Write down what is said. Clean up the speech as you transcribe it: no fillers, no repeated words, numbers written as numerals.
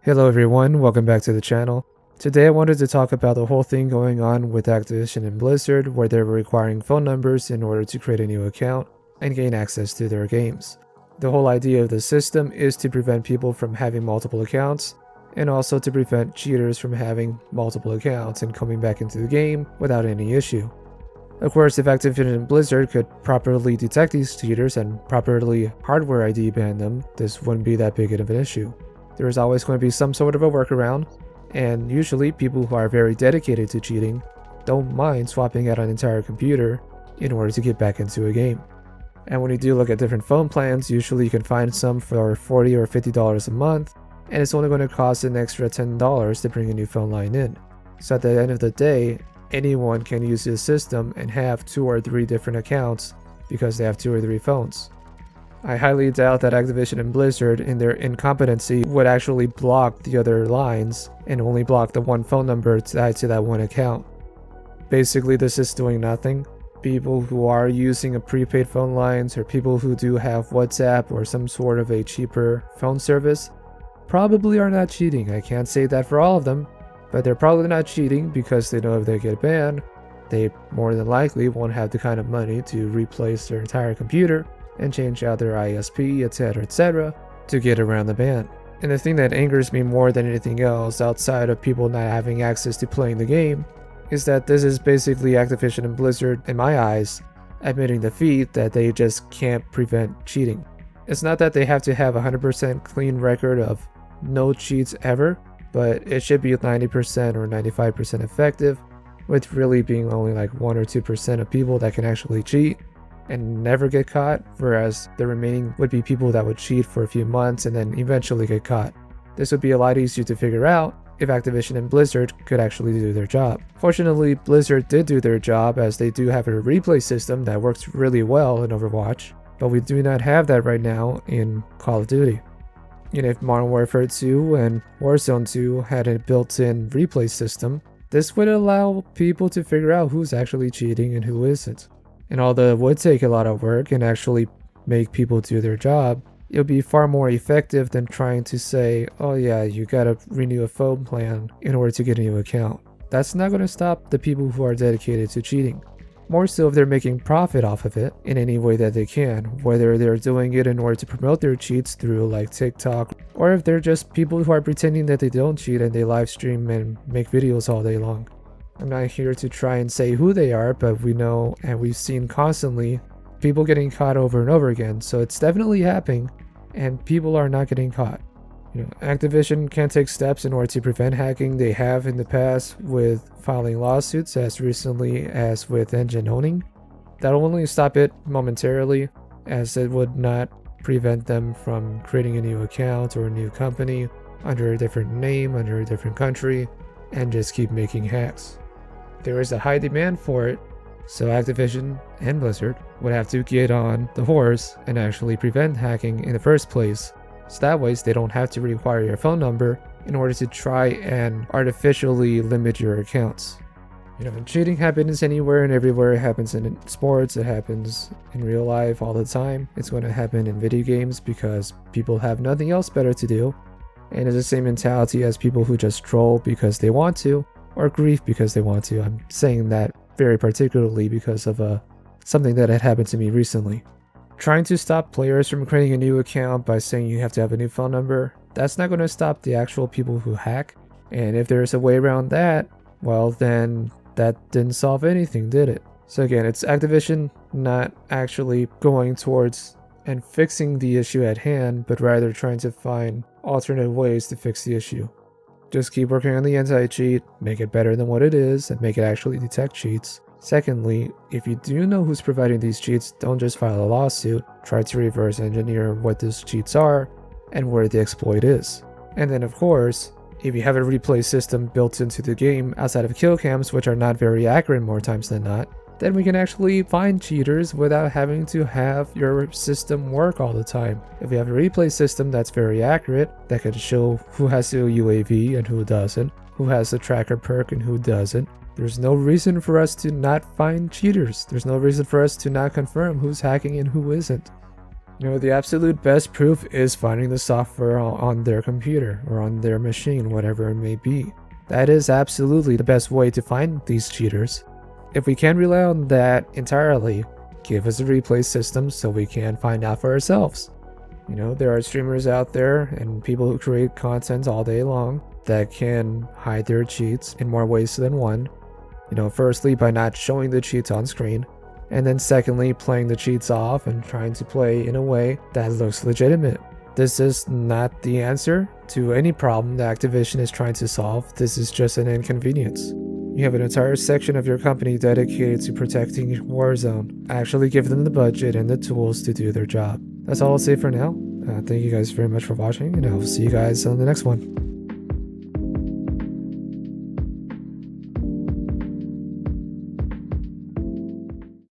Hello everyone, welcome back to the channel. Today I wanted to talk about the whole thing going on with Activision and Blizzard where they were requiring phone numbers in order to create a new account and gain access to their games. The whole idea of the system is to prevent people from having multiple accounts and also to prevent cheaters from having multiple accounts and coming back into the game without any issue. Of course, if Activision and Blizzard could properly detect these cheaters and properly hardware ID ban them, this wouldn't be that big of an issue. There is always going to be some sort of a workaround, and usually people who are very dedicated to cheating don't mind swapping out an entire computer in order to get back into a game. And when you do look at different phone plans, usually you can find some for $40 or $50 a month, and it's only going to cost an extra $10 to bring a new phone line in. So at the end of the day, anyone can use this system and have 2 or 3 different accounts because they have 2 or 3 phones. I highly doubt that Activision and Blizzard, in their incompetency, would actually block the other lines and only block the one phone number tied to that one account. Basically, this is doing nothing. People who are using a prepaid phone lines or people who do have WhatsApp or some sort of a cheaper phone service probably are not cheating. I can't say that for all of them, but they're probably not cheating because they know if they get banned, they more than likely won't have the kind of money to replace their entire computer and change out their ISP, etc., to get around the ban. And the thing that angers me more than anything else, outside of people not having access to playing the game, is that this is basically Activision and Blizzard, in my eyes, admitting defeat that they just can't prevent cheating. It's not that they have to have a 100% clean record of no cheats ever, but it should be 90% or 95% effective, with really being only like 1 or 2% of people that can actually cheat and never get caught, whereas the remaining would be people that would cheat for a few months and then eventually get caught. This would be a lot easier to figure out if Activision and Blizzard could actually do their job. Fortunately, Blizzard did do their job, as they do have a replay system that works really well in Overwatch, but we do not have that right now in Call of Duty. And if Modern Warfare 2 and Warzone 2 had a built-in replay system, this would allow people to figure out who's actually cheating and who isn't. And although it would take a lot of work and actually make people do their job, it would be far more effective than trying to say, oh yeah, you gotta renew a phone plan in order to get a new account. That's not going to stop the people who are dedicated to cheating. More so if they're making profit off of it in any way that they can, whether they're doing it in order to promote their cheats through like TikTok, or if they're just people who are pretending that they don't cheat and they live stream and make videos all day long. I'm not here to try and say who they are, but we know and we've seen constantly people getting caught over and over again. So it's definitely happening and people are not getting caught. Activision can take steps in order to prevent hacking. They have in the past with filing lawsuits as recently as with engine owning. That'll only stop it momentarily, as it would not prevent them from creating a new account or a new company under a different name, under a different country, and just keep making hacks. There is a high demand for it, so Activision and Blizzard would have to get on the horse and actually prevent hacking in the first place, so that way they don't have to require your phone number in order to try and artificially limit your accounts. Cheating happens anywhere and everywhere. It happens in sports, it happens in real life all the time. It's going to happen in video games because people have nothing else better to do, and it's the same mentality as people who just troll because they want to, or grief because they want to. I'm saying that very particularly because of something that had happened to me recently. Trying to stop players from creating a new account by saying you have to have a new phone number, that's not going to stop the actual people who hack. And if there's a way around that, well then that didn't solve anything, did it? So again, it's Activision not actually going towards and fixing the issue at hand, but rather trying to find alternate ways to fix the issue. Just keep working on the anti-cheat, make it better than what it is, and make it actually detect cheats. Secondly, if you do know who's providing these cheats, don't just file a lawsuit. Try to reverse engineer what those cheats are and where the exploit is. And then of course, if you have a replay system built into the game outside of kill cams, which are not very accurate more times than not, then we can actually find cheaters without having to have your system work all the time. If you have a replay system that's very accurate, that can show who has the UAV and who doesn't, who has the tracker perk and who doesn't, there's no reason for us to not find cheaters. There's no reason for us to not confirm who's hacking and who isn't. The absolute best proof is finding the software on their computer or on their machine, whatever it may be. That is absolutely the best way to find these cheaters. If we can't rely on that entirely, give us a replay system so we can find out for ourselves. There are streamers out there and people who create content all day long that can hide their cheats in more ways than one. Firstly, by not showing the cheats on screen, and then secondly, playing the cheats off and trying to play in a way that looks legitimate. This is not the answer to any problem that Activision is trying to solve. This is just an inconvenience. You have an entire section of your company dedicated to protecting Warzone. Actually give them the budget and the tools to do their job. That's all I'll say for now. Thank you guys very much for watching, and I'll see you guys on the next one.